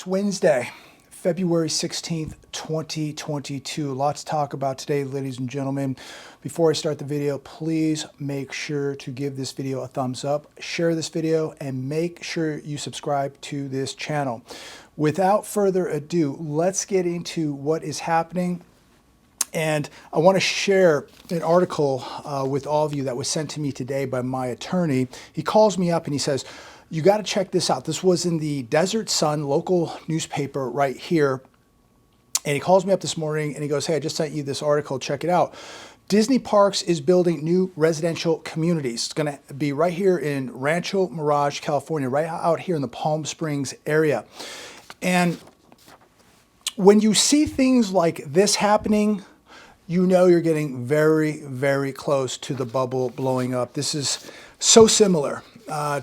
Wednesday, February 16th, 2022. Lots to talk about today, ladies and gentlemen. Before I start the video, please make sure to give this video a thumbs up, share this video, and make sure you subscribe to this channel. Without further ado, let's get into what is happening. And I want to share an article with all of you that was sent to me today by my attorney. He calls me up and he says, you got to check this out. This was in the Desert Sun local newspaper right here. And he calls me up this morning and he goes, hey, I just sent you this article. Check it out. Disney Parks is building new residential communities. It's going to be right here in Rancho, Mirage, California, right out here in the Palm Springs area. And when you see things like this happening, you know you're getting very, very close to the bubble blowing up. This is so similar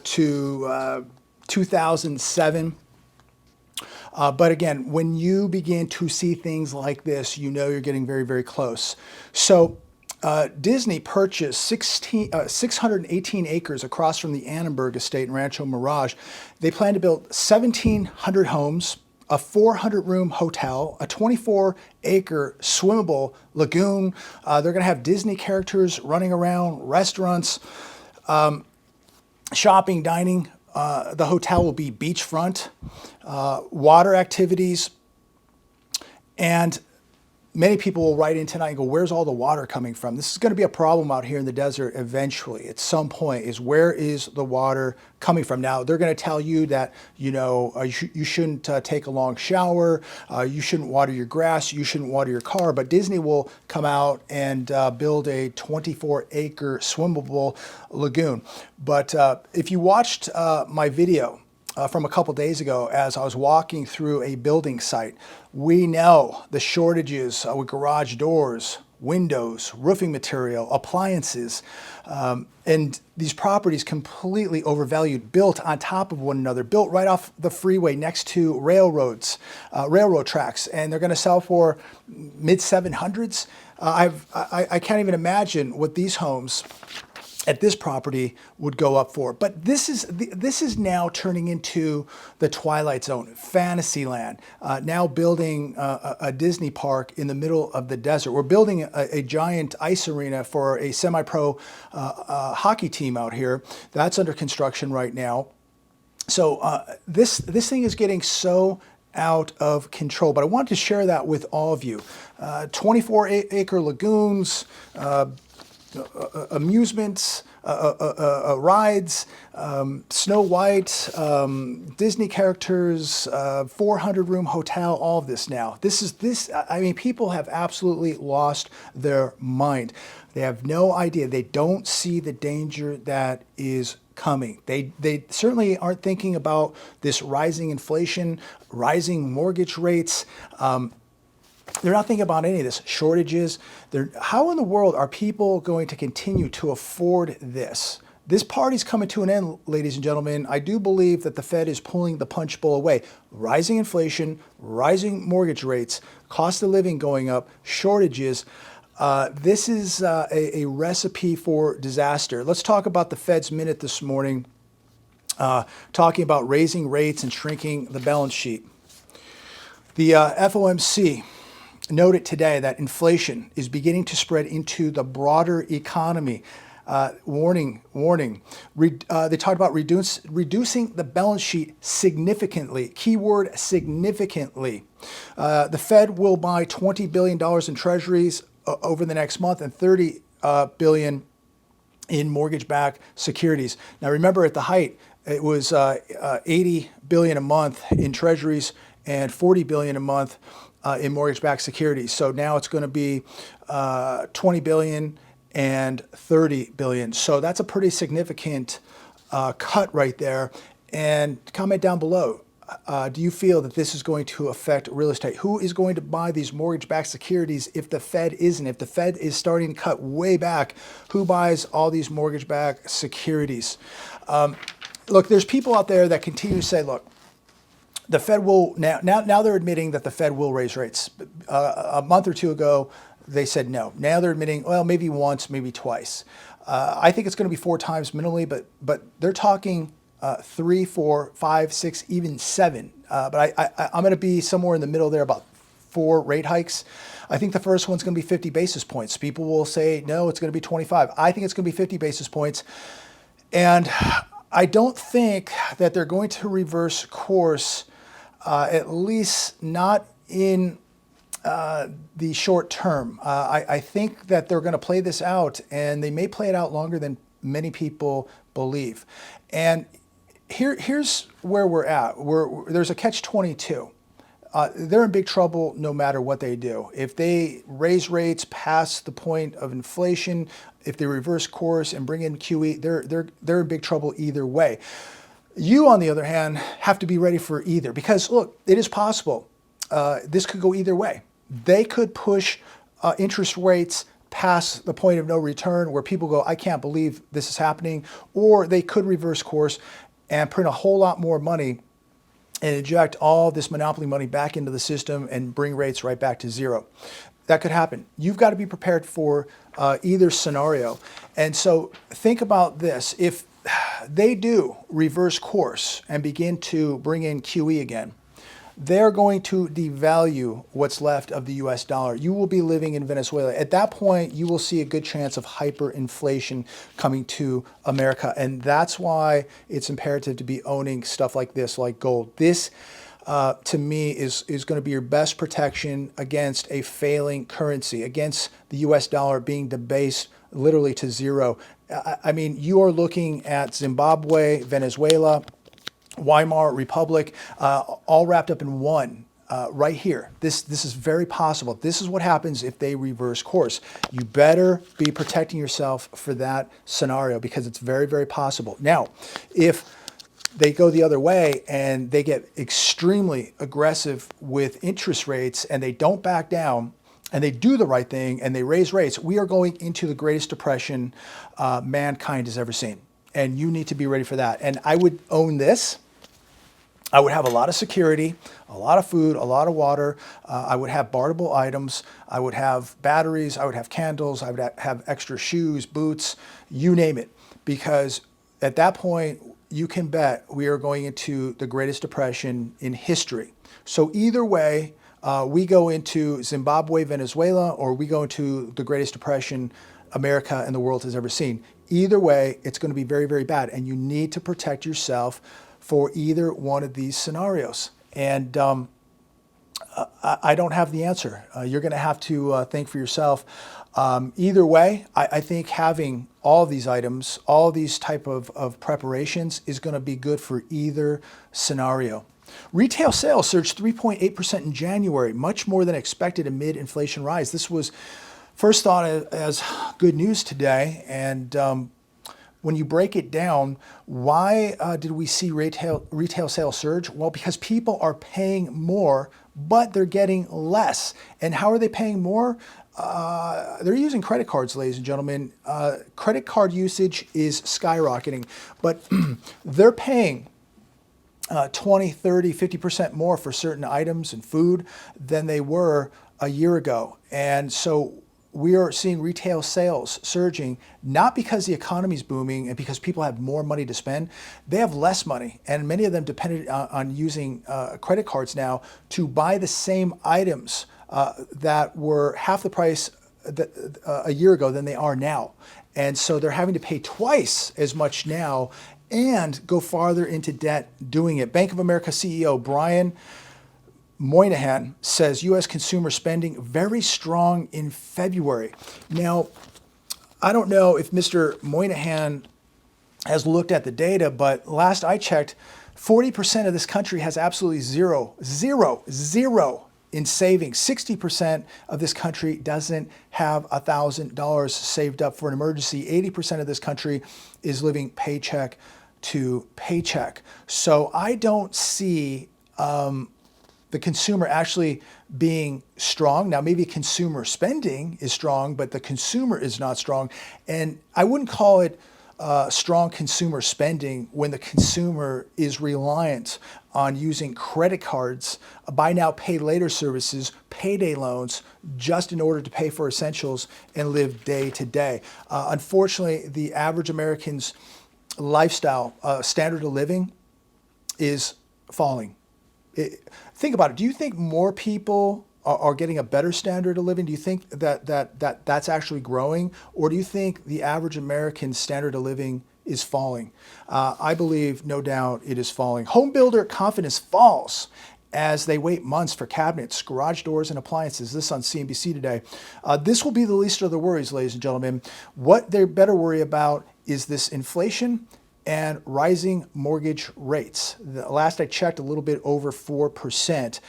to 2007. But again, when you begin to see things like this, you know you're getting very, very close. So Disney purchased 618 acres across from the Annenberg estate in Rancho Mirage. They plan to build 1,700 homes, a 400-room hotel, a 24-acre swimmable lagoon. They're going to have Disney characters running around, restaurants, shopping, dining. The hotel will be beachfront, water activities, and many people will write in tonight and go, where's all the water coming from? This is going to be a problem out here in the desert eventually at some point, is where is the water coming from? Now, they're going to tell you that, you know, you shouldn't take a long shower, you shouldn't water your grass, you shouldn't water your car, but Disney will come out and build a 24-acre swimmable lagoon. But if you watched my video from a couple days ago as I was walking through a building site, we know the shortages with garage doors, windows, roofing material, appliances, and these properties completely overvalued, built on top of one another, built right off the freeway next to railroads, railroad tracks, and they're going to sell for mid-700s. I can't even imagine what these homes at this property would go up for. But this is now turning into the Twilight Zone, Fantasyland, now building a Disney park in the middle of the desert. We're building a giant ice arena for a semi-pro hockey team out here. That's under construction right now. So this thing is getting so out of control. But I wanted to share that with all of you. 24-acre lagoons, amusements, rides, Snow White, Disney characters, 400-room hotel, all of this now. I mean, people have absolutely lost their mind. They have no idea. They don't see the danger that is coming. They certainly aren't thinking about this rising inflation, rising mortgage rates. They're not thinking about any of this, shortages. How in the world are people going to continue to afford this? This party's coming to an end, ladies and gentlemen. I do believe that the Fed is pulling the punch bowl away. Rising inflation, rising mortgage rates, cost of living going up, shortages. This is a recipe for disaster. Let's talk about the Fed's minute this morning, talking about raising rates and shrinking the balance sheet. The FOMC noted today that inflation is beginning to spread into the broader economy. Warning. They talked about reducing the balance sheet significantly. Keyword significantly. The Fed will buy $20 billion in treasuries over the next month and $30 billion in mortgage-backed securities. Now remember, at the height, it was $80 billion a month in treasuries and $40 billion a month in mortgage-backed securities. So now it's going to be $20 billion and $30 billion. So that's a pretty significant cut right there. And comment down below, do you feel that this is going to affect real estate? Who is going to buy these mortgage-backed securities if the Fed isn't? If the Fed is starting to cut way back, who buys all these mortgage-backed securities? Look, there's people out there that continue to say, look, the Fed will, now they're admitting that the Fed will raise rates. A month or two ago, they said no. Now they're admitting, well, maybe once, maybe twice. I think it's going to be 4 times minimally, but they're talking 3, 4, 5, 6, even 7 I'm going to be somewhere in the middle there, about 4 rate hikes. I think the first one's going to be 50 basis points. People will say, no, it's going to be 25. I think it's going to be 50 basis points. And I don't think that they're going to reverse course, at least not in the short term. I think that they're going to play this out, and they may play it out longer than many people believe. And here's where we're at. There's a catch-22. They're in big trouble no matter what they do. If they raise rates past the point of inflation, if they reverse course and bring in QE, they're in big trouble either way. You, on the other hand, have to be ready for either, because look, it is possible. This could go either way. They could push interest rates past the point of no return where people go, I can't believe this is happening, or they could reverse course and print a whole lot more money and inject all this monopoly money back into the system and bring rates right back to zero. That could happen. You've got to be prepared for either scenario. And so think about this. If they do reverse course and begin to bring in QE again, they're going to devalue what's left of the US dollar. You will be living in Venezuela. At that point, you will see a good chance of hyperinflation coming to America. And that's why it's imperative to be owning stuff like this, like gold. This, to me, is going to be your best protection against a failing currency, against the US dollar being debased literally to zero. I mean, you are looking at Zimbabwe, Venezuela, Weimar Republic, all wrapped up in one right here. This is very possible. This is what happens if they reverse course. You better be protecting yourself for that scenario, because it's very, very possible. Now, if they go the other way and they get extremely aggressive with interest rates and they don't back down and they do the right thing and they raise rates, we are going into the greatest depression mankind has ever seen. And you need to be ready for that. And I would own this. I would have a lot of security, a lot of food, a lot of water. I would have barterable items. I would have batteries. I would have candles. I would have extra shoes, boots, you name it. Because at that point, you can bet we are going into the greatest depression in history. So either way, we go into Zimbabwe, Venezuela, or we go into the greatest depression America and the world has ever seen. Either way, it's going to be very, very bad. And you need to protect yourself for either one of these scenarios. And I don't have the answer. You're going to have to think for yourself. Either way, I think having all of these items, all of these type of preparations is going to be good for either scenario. Retail sales surged 3.8% in January, much more than expected amid inflation rise. This was first thought as good news today. And when you break it down, why did we see retail sales surge? Well, because people are paying more, but they're getting less. And how are they paying more? They're using credit cards, ladies and gentlemen. Credit card usage is skyrocketing, but they're paying 20, 30, 50% more for certain items and food than they were a year ago. And so we are seeing retail sales surging, not because the economy is booming and because people have more money to spend. They have less money, and many of them depended on using credit cards now to buy the same items that were half the price a year ago than they are now. And so they're having to pay twice as much now and go farther into debt doing it. Bank of America CEO Brian Moynihan says U.S. consumer spending very strong in February. Now, I don't know if Mr. Moynihan has looked at the data, but last I checked, 40% of this country has absolutely zero in savings. 60% of this country doesn't have $1,000 saved up for an emergency. 80% of this country is living paycheck to paycheck. So I don't see the consumer actually being strong. Now, maybe consumer spending is strong, but the consumer is not strong. And I wouldn't call it strong consumer spending when the consumer is reliant on using credit cards, buy now, pay later services, payday loans, just in order to pay for essentials and live day to day. Unfortunately, the average American's lifestyle, standard of living is falling. Think about it. Do you think more people are getting a better standard of living? Do you think that's actually growing? Or do you think the average American standard of living is falling? I believe, no doubt, it is falling. Home builder confidence falls as they wait months for cabinets, garage doors, and appliances. This on CNBC today. This will be the least of their worries, ladies and gentlemen. What they better worry about is this inflation and rising mortgage rates. The last I checked, a little bit over 4%.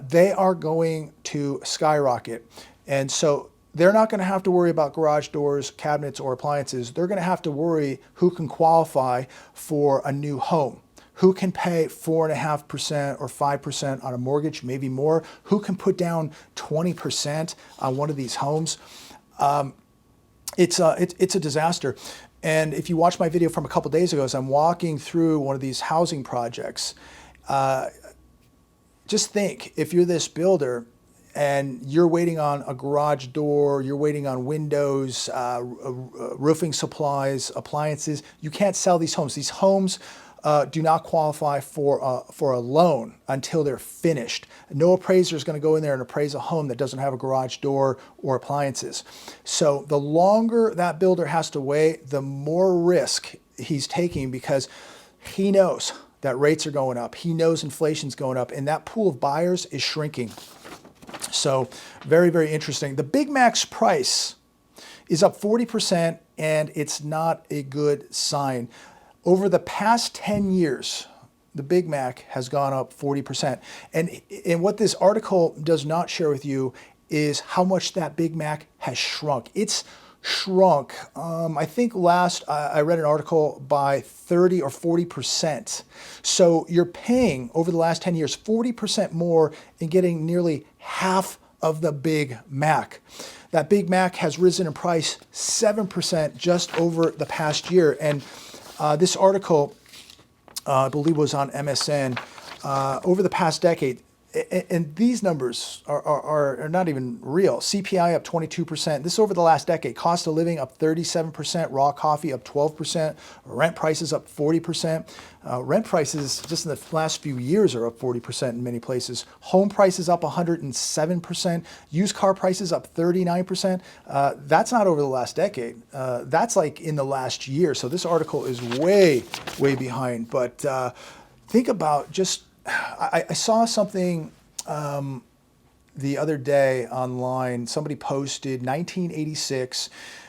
They are going to skyrocket. And so they're not going to have to worry about garage doors, cabinets, or appliances. They're going to have to worry who can qualify for a new home. Who can pay 4.5% or 5% on a mortgage, maybe more? Who can put down 20% on one of these homes? It's a disaster. And if you watch my video from a couple days ago, as I'm walking through one of these housing projects, just think, if you're this builder and you're waiting on a garage door, you're waiting on windows, roofing supplies, appliances, you can't sell these homes. These homes do not qualify for a loan until they're finished. No appraiser is going to go in there and appraise a home that doesn't have a garage door or appliances. So the longer that builder has to wait, the more risk he's taking, because he knows that rates are going up. He knows inflation's going up, and that pool of buyers is shrinking. So very, very interesting. The Big Mac's price is up 40%, and it's not a good sign. Over the past 10 years, the Big Mac has gone up 40%. And what this article does not share with you is how much that Big Mac has shrunk. It's shrunk. I think last I read an article by 30 or 40%. So you're paying over the last 10 years 40% more and getting nearly half of the Big Mac. That Big Mac has risen in price 7% just over the past year. And this article, I believe, was on MSN, over the past decade, and these numbers are not even real. CPI up 22%. This is over the last decade. Cost of living up 37%. Raw coffee up 12%. Rent prices up 40%. Rent prices just in the last few years are up 40% in many places. Home prices up 107%. Used car prices up 39%. That's not over the last decade. That's like in the last year. So this article is way, way behind. But think about just, I saw something the other day online. Somebody posted 1986,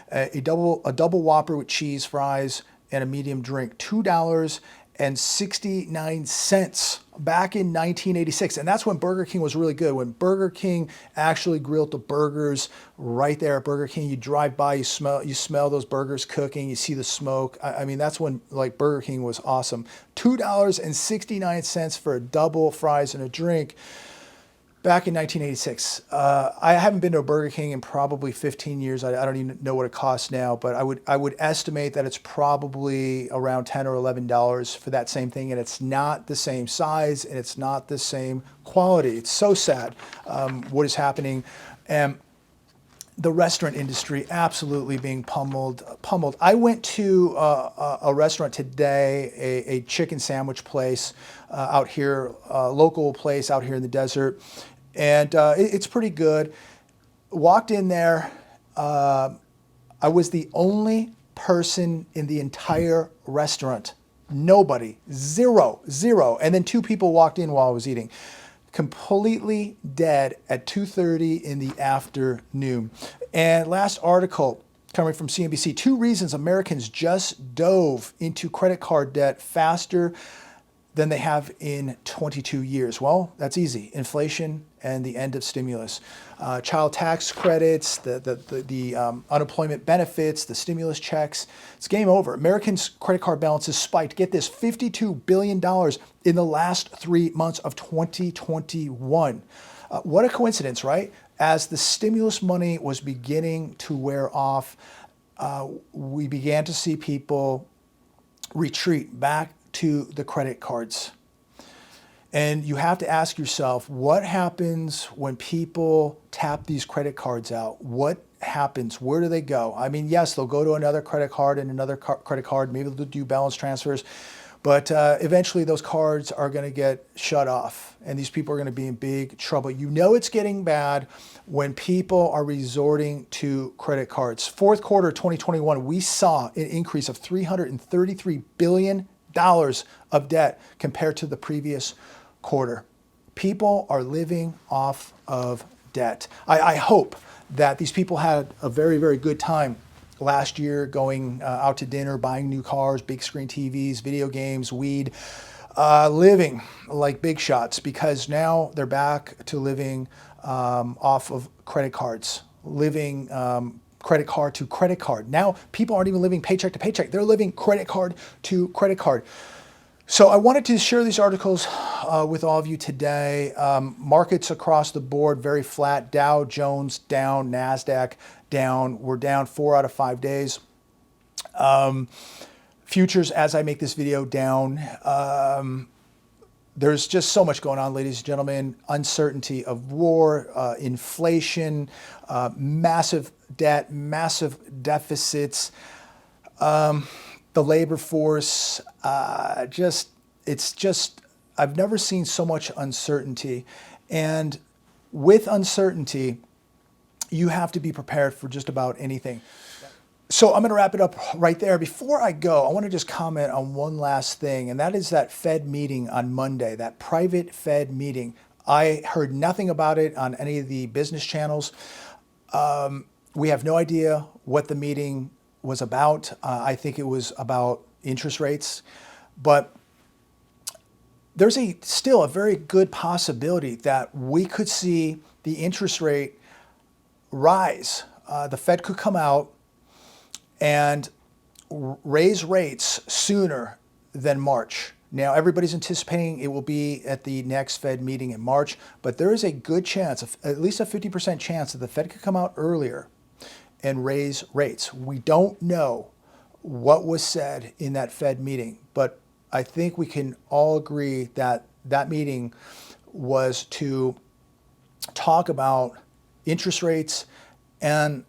a double Whopper with cheese, fries, and a medium drink, $2.69 back in 1986. And that's when Burger King was really good. When Burger King actually grilled the burgers right there at Burger King. You drive by, you smell those burgers cooking, you see the smoke. I mean, that's when like Burger King was awesome. $2.69 for a double, fries, and a drink. Back in 1986. I haven't been to a Burger King in probably 15 years. I don't even know what it costs now, but I would estimate that it's probably around $10 or $11 for that same thing, and it's not the same size and it's not the same quality. It's so sad what is happening. And the restaurant industry absolutely being pummeled. I went to a restaurant today, a chicken sandwich place out here, a local place out here in the desert, and it's pretty good. Walked in there. I was the only person in the entire restaurant. Nobody, zero. And then 2 people walked in while I was eating. Completely dead at 2:30 in the afternoon. And last article coming from CNBC, 2 reasons Americans just dove into credit card debt faster than they have in 22 years. Well, that's easy. Inflation and the end of stimulus. Child tax credits, the unemployment benefits, the stimulus checks. It's game over. Americans' credit card balances spiked, get this, $52 billion in the last 3 months of 2021. What a coincidence, right? As the stimulus money was beginning to wear off, we began to see people retreat back to the credit cards. And you have to ask yourself, what happens when people tap these credit cards out? What happens? Where do they go? I mean, yes, they'll go to another credit card and another credit card. Maybe they'll do balance transfers. But eventually those cards are going to get shut off, and these people are going to be in big trouble. You know it's getting bad when people are resorting to credit cards. Fourth quarter 2021, we saw an increase of $333 billion of debt compared to the previous quarter. People are living off of debt. I hope that these people had a very, very good time last year going out to dinner, buying new cars, big screen TVs, video games, weed, living like big shots, because now they're back to living off of credit cards, living credit card to credit card. Now people aren't even living paycheck to paycheck. They're living credit card to credit card. So I wanted to share these articles with all of you today. Markets across the board, very flat. Dow Jones down, NASDAQ down. We're down 4 out of 5 days. Futures, as I make this video, down. There's just so much going on, ladies and gentlemen. Uncertainty of war, inflation, massive debt, massive deficits. The labor force, I've never seen so much uncertainty. And with uncertainty, you have to be prepared for just about anything. So I'm going to wrap it up right there. Before I go, I want to just comment on one last thing, and that is that Fed meeting on Monday, that private Fed meeting. I heard nothing about it on any of the business channels. We have no idea what the meeting was about. I think it was about interest rates, but there's still a very good possibility that we could see the interest rate rise. The Fed could come out and raise rates sooner than March. Now, everybody's anticipating it will be at the next Fed meeting in March, but there is a good chance, at least a 50% chance, that the Fed could come out earlier and raise rates. We don't know what was said in that Fed meeting, but I think we can all agree that that meeting was to talk about interest rates and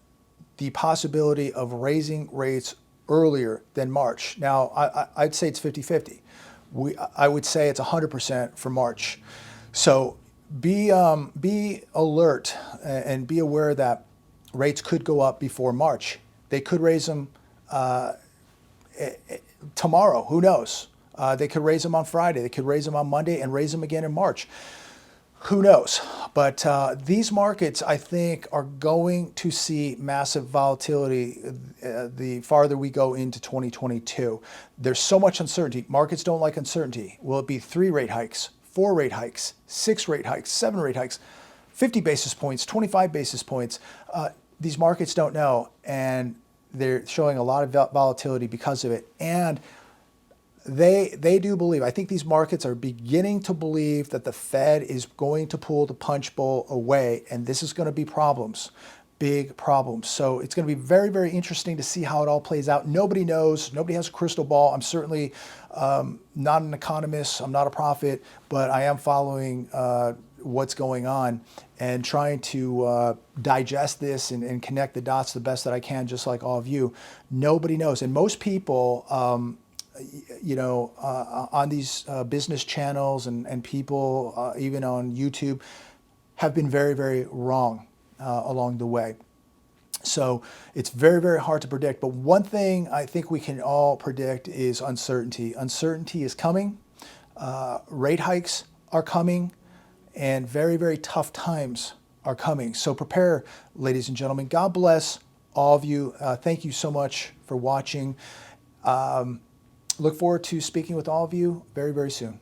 the possibility of raising rates earlier than March. Now, I'd say it's 50-50. I would say it's 100% for March. So be alert and be aware that rates could go up before March. They could raise them tomorrow. Who knows? They could raise them on Friday. They could raise them on Monday and raise them again in March. Who knows? But these markets, I think, are going to see massive volatility the farther we go into 2022. There's so much uncertainty. Markets don't like uncertainty. Will it be 3 rate hikes, 4 rate hikes, 6 rate hikes, 7 rate hikes, 50 basis points, 25 basis points? These markets don't know, and they're showing a lot of volatility because of it. And they do believe, I think these markets are beginning to believe that the Fed is going to pull the punch bowl away, and this is going to be problems, big problems. So it's going to be very, very interesting to see how it all plays out. Nobody knows. Nobody has a crystal ball. I'm certainly not an economist. I'm not a prophet, but I am following what's going on and trying to digest this and connect the dots the best that I can, just like all of you. Nobody knows. And most people, on these business channels and people, even on YouTube, have been very, very wrong along the way. So it's very, very hard to predict. But one thing I think we can all predict is uncertainty. Uncertainty is coming. Rate hikes are coming. And very, very tough times are coming. So prepare, ladies and gentlemen. God bless all of you. Thank you so much for watching. Look forward to speaking with all of you very, very soon.